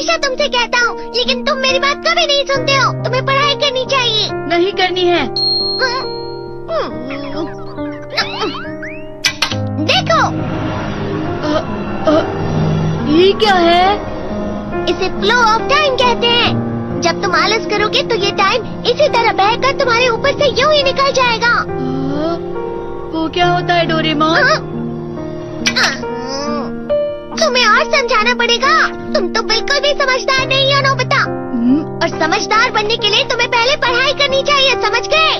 हमेशा तुमसे कहता हूँ, लेकिन तुम मेरी बात कभी नहीं सुनते हो। तुम्हें पढ़ाई करनी चाहिए। नहीं करनी है। देखो, ये क्या है? इसे फ्लो ऑफ टाइम कहते हैं। जब तुम आलस करोगे तो ये टाइम इसी तरह बहकर तुम्हारे ऊपर से यूं ही निकल जाएगा। वो क्या होता है डोरेमोन? तुम्हें और समझाना पड़ेगा। तुम तो बिल्कुल भी समझदार नहीं हो नोबिता। और समझदार बनने के लिए तुम्हें पहले पढ़ाई करनी चाहिए, समझ गए?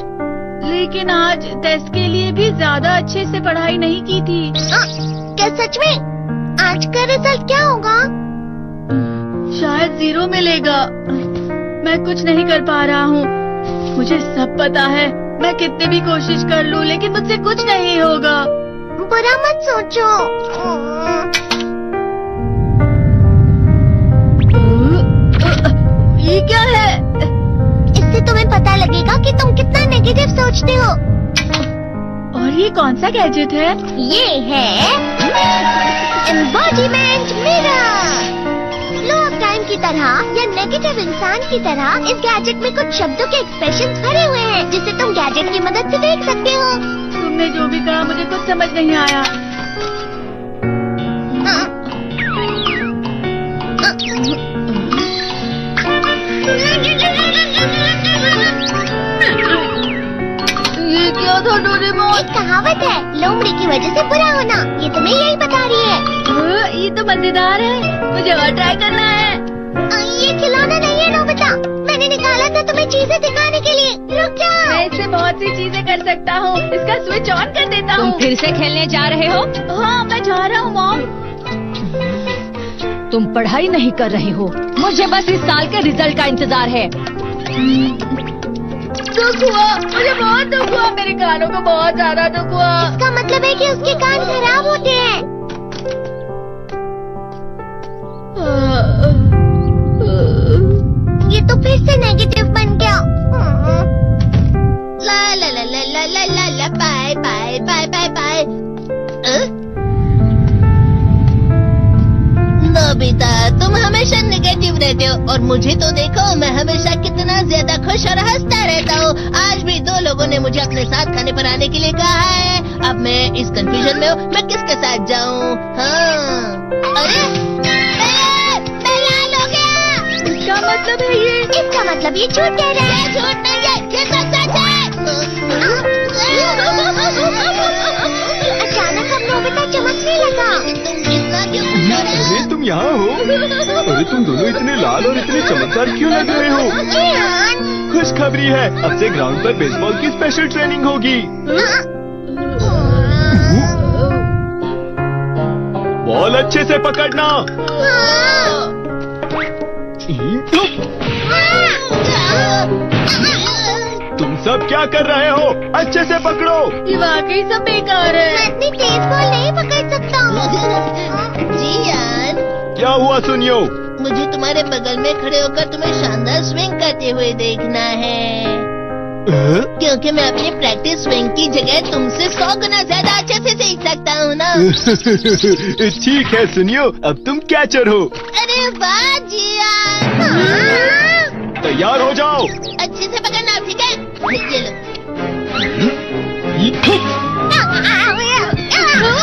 लेकिन आज टेस्ट के लिए भी ज्यादा अच्छे से पढ़ाई नहीं की थी। क्या सच में? आज का रिजल्ट क्या होगा? शायद 0 मिलेगा। मैं कुछ नहीं कर पा रहा हूँ। मुझे सब पता है। मैं कितनी भी कोशिश कर लूँ, लेकिन मुझसे कुछ नहीं होगा। बुरा मत सोचो। ये क्या है? इससे तुम्हें पता लगेगा कि तुम कितना नेगेटिव सोचते हो। और ये कौन सा गैजेट है? ये है embodiment mirror. Flow of time की तरह या नेगेटिव इंसान की तरह इस गैजेट में कुछ शब्दों के एक्सप्रेशंस भरे हुए हैं, जिसे तुम गैजेट की मदद से देख सकते हो। तुमने जो भी कहा मुझे कुछ समझ नहीं आया। ये क्या था डोरेमोन? एक कहावत है, लोमड़ी की वजह से बुरा होना। ये तुम्हें यही बता रही है। ये तो मजेदार है। मुझे और ट्राई करना है। ये खिलौना नहीं है नोबिता। मैंने निकाला था तुम्हें चीजें दिखाने के लिए। रुक जाओ। मैं इससे बहुत सी चीजें कर सकता हूँ। इसका स्विच ऑन कर देता हूँ। तुम फिर से खेलने जा रहे हो? हाँ, मैं जा रहा हूँ मॉम। तुम पढ़ाई नहीं कर रहे हो। मुझे बस इस साल के रिजल्ट का इंतजार है। दुख हुआ, मुझे बहुत दुख हुआ। मेरे कानों को बहुत ज्यादा दुख हुआ। इसका मतलब है कि उसके कान खराब होते हैं। ये तो फिर से नेगेटिव बन गया। ला ला ला ला ला ला ला ला bye bye bye bye bye. Nobita, तुम हमेशा नेगेटिव रहते हो और मुझे तो देखो, मैं हमेशा कितना ज्यादा खुश और हंसता रहता हूँ। आज भी 2 लोगों ने मुझे अपने साथ खाने पर आने के लिए कहा है। अब मैं इस कंफ्यूजन में हूँ, मैं किसके साथ जाऊँ? हाँ, अरे मैं लाल हो गया। क्या मतलब है ये? इसका मतलब ये झूठ कह रहा है। झूठ नहीं है, ये सच है। अचानक अब नोबिता चमकने लगा। तुम इतना क्यों? अरे तुम यहाँ हो? अरे तुम दोनों इतने लाल और इतने चमकदार क्यों लग रहे हो? जियान। खुशखबरी है, अब से ग्राउंड पर बेसबॉल की स्पेशल ट्रेनिंग होगी। बॉल अच्छे से पकड़ना। तुम सब क्या कर रहे हो? अच्छे से पकड़ो। ये वाकई सब बेकार है। मैं इतनी तेज बॉल नहीं पकड़ सकता हूँ। जियान, क्या हुआ सुनियो? मुझे तुम्हारे बगल में खड़े होकर तुम्हें शानदार स्विंग करते हुए देखना है, क्योंकि मैं अपनी प्रैक्टिस स्विंग की जगह तुमसे 100 गुना ज्यादा अच्छे से सीख सकता हूँ ना। ठीक है सुनियो, अब तुम कैचर हो। अरे वाह जियान। तैयार हो जाओ। अच्छे से पकड़ना, ठीक है? ये लो।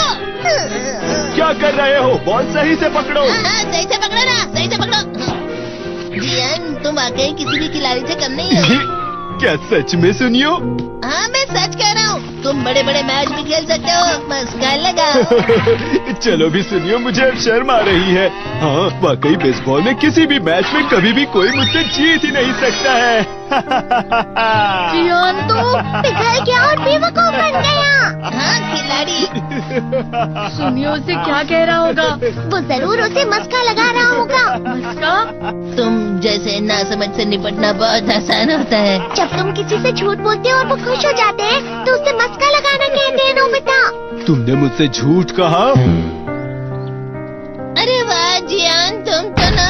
क्या कर रहे हो? बॉल सही से पकड़ो। सही से पकड़ो ना, सही से पकड़ो। जियान, तुम वाकई किसी भी खिलाड़ी से कम नहीं हो। क्या सच में सुनियो? हाँ, मैं सच कह रहा हूँ। तुम बड़े बड़े मैच भी खेल सकते हो, मस्का लगा। चलो भी सुनियो, मुझे अब शर्म आ रही है। हाँ, वाकई बेसबॉल में किसी भी मैच में कभी भी कोई मुझसे जीत ही नहीं सकता है। जियान तो पिघल गया और बेवकूफ बन गया। हाँ, खिलाड़ी। सुनियो उसे क्या कह रहा होगा? वो जरूर उसे मस्का लगा रहा होगा। मस्का? तुम जैसे नासमझ से निपटना बहुत आसान होता है। जब तुम किसी से झूठ बोलते हो और वो खुश हो जाते हैं, तो उसे मस्का लगाना कहते हैं नोबिता। तुमने मुझसे झूठ कहा? अरे वाह जियान, तुम तो ना।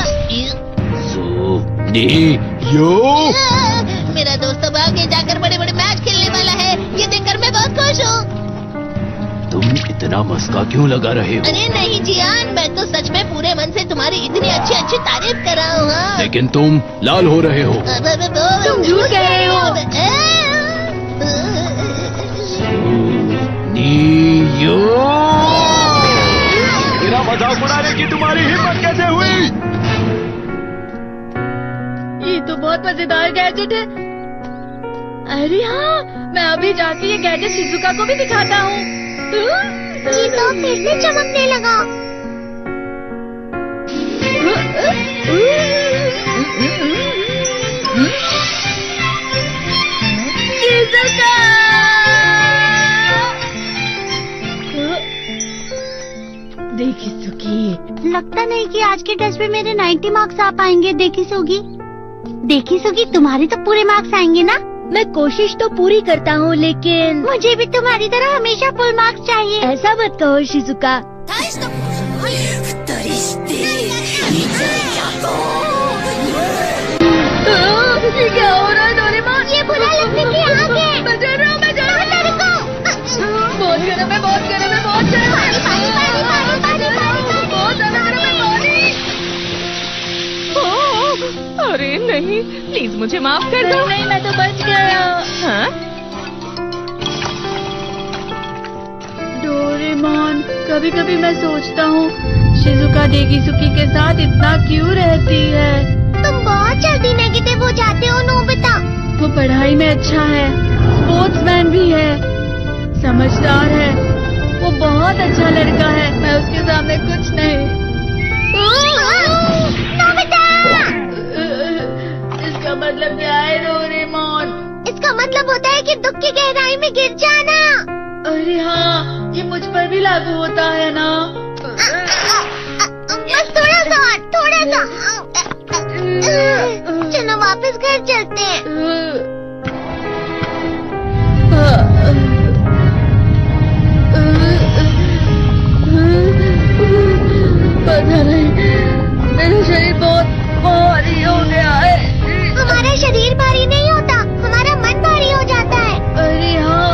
यो, मेरा दोस्त अब आगे जाकर बड़े बड़े मैच खेलने वाला है। ये देखकर मैं बहुत खुश हूँ। तुम इतना मस्का क्यों लगा रहे हो? अरे नहीं जियान, मैं तो सच में पूरे मन से तुम्हारी इतनी अच्छी अच्छी तारीफ कर रहा हूँ। हाँ। लेकिन तुम लाल हो रहे हो। तुम झूठ कह रहे हो। नीयो, मेरा मजाक उड़ाने की तुम्हारी हिम्मत कैसे हुई? ये तो बहुत मजेदार गैजेट है। अरे हाँ, मैं अभी जाके ये गैजेट शिजुका को भी दिखाता हूँ। जी तो फिर से चमकने लगा। शिजुका! देखी सुगी, लगता नहीं कि आज के टेस्ट में मेरे 90 मार्क्स आ पाएंगे। देखी सुगी, तुम्हारे तो पूरे मार्क्स आएंगे ना? मैं कोशिश तो पूरी करता हूँ, लेकिन मुझे भी तुम्हारी तरह हमेशा फुल मार्क्स चाहिए। ऐसा मत कहो शिजुका। ये क्या हो रहा है डोरेमोन? ये बुरा लगने की आग है। मैं डर रहा हूँ, मैं डर रहा हूँ। बहुत गर्म है, बहुत गर्म है, बहुत गर्म है। बहुत ज्यादा गर्म है पानी। अरे नहीं, प्लीज मुझे माफ कर दो। नहीं, मैं तो बच गया। हाँ? डोरेमोन, कभी कभी मैं सोचता हूँ शिजुका डेगिसुकी के साथ इतना क्यों रहती है। तुम बहुत जल्दी नेगेटिव हो जाते हो नोबिता। वो पढ़ाई में अच्छा है, स्पोर्ट्समैन भी है, समझदार है, वो बहुत अच्छा लड़का है। मैं उसके सामने कुछ नहीं। नोबिता! इसका मतलब क्या है डोरेमोन? इसका मतलब होता है कि दुख की गहराई में गिर जाना। अरे हाँ, ये मुझ पर भी लागू होता है ना। बस थोड़ा सा। चलो वापस घर चलते हैं। पता नहीं, मेरा शरीर बहुत भारी हो गया है। हमारा शरीर भारी नहीं होता, हमारा मन भारी हो जाता है। अरे हाँ,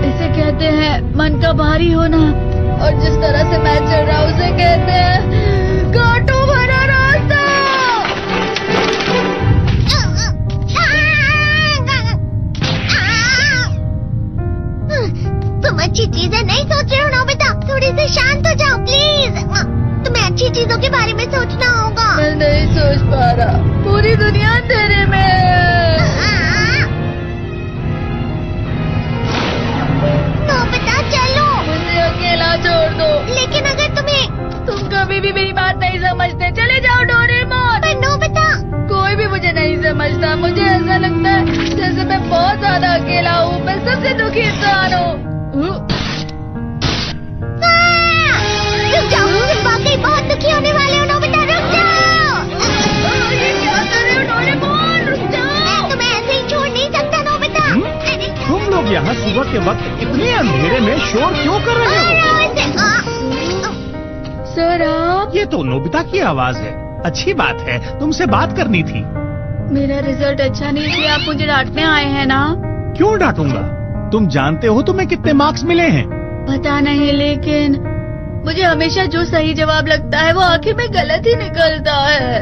इसे कहते हैं मन का भारी होना। और जिस तरह से मैं चल रहा हूँ उसे कहते हैं कांटों भरा रास्ता। तुम अच्छी चीजें नहीं सोच रहे हो नोबिता, थोड़ी सी शांत हो जाओ प्लीज। तुम्हें अच्छी चीजों के बारे में सोचना होगा। मैं नहीं सोच पा रहा, पूरी दुनिया अंधेरे में है। नोबिता चलो। मुझे अकेला छोड़ दो। लेकिन अगर तुम कभी भी मेरी बात नहीं समझते, चले जाओ डोरेमोन। पर नोबिता। कोई भी मुझे नहीं समझता। मुझे ऐसा लगता है जैसे मैं बहुत ज्यादा अकेला हूँ। मैं सबसे दुखी इंसान हूँ। रुक जाओ, तुम वाकई बहुत दुखी होने वाले हो नोबिता, रुक जाओ। ये क्या कर रहे हो डोरेमोन? रुक जाओ। मैं तुम्हें ऐसे ही छोड़ नहीं सकता नोबिता। अरे तुम लोग यहाँ सुबह के वक्त इतने अंधेरे में शोर क्यों कर रहे हो? सर आप? ये तो नोबिता की आवाज है। अच्छी बात है, तुमसे बात करनी थी। मेरा रिजल्ट अच्छा नहीं इसलिए आप मुझे डांटने आए हैं ना? क्यों डांटूंगा? तुम जानते हो तुम्हें कितने मार्क्स मिले हैं? पता नहीं, लेकिन मुझे हमेशा जो सही जवाब लगता है वो आखिर में गलत ही निकलता है।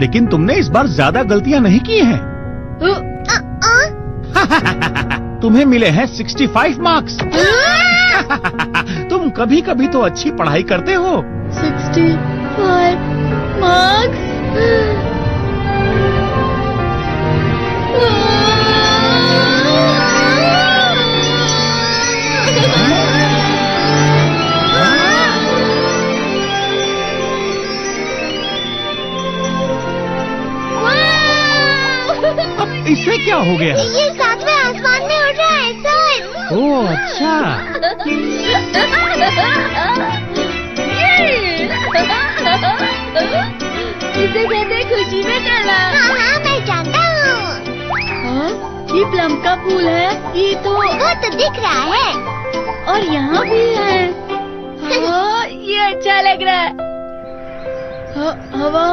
लेकिन तुमने इस बार ज्यादा गलतियाँ नहीं की हैं। तुम्हें मिले हैं 65 मार्क्स। तुम कभी कभी तो अच्छी पढ़ाई करते हो। 65 मार्क्स? अब इससे क्या हो गया? ये सातवें आसमान में उड़ रहा है सर। ओह अच्छा। इसे कहते हैं खुशी में करना। हाँ मैं जानता हूँ। ये प्लम का फूल है। ये तो वो तो दिख रहा है। और यहाँ भी है। हाँ, ये अच्छा लग रहा है। हवा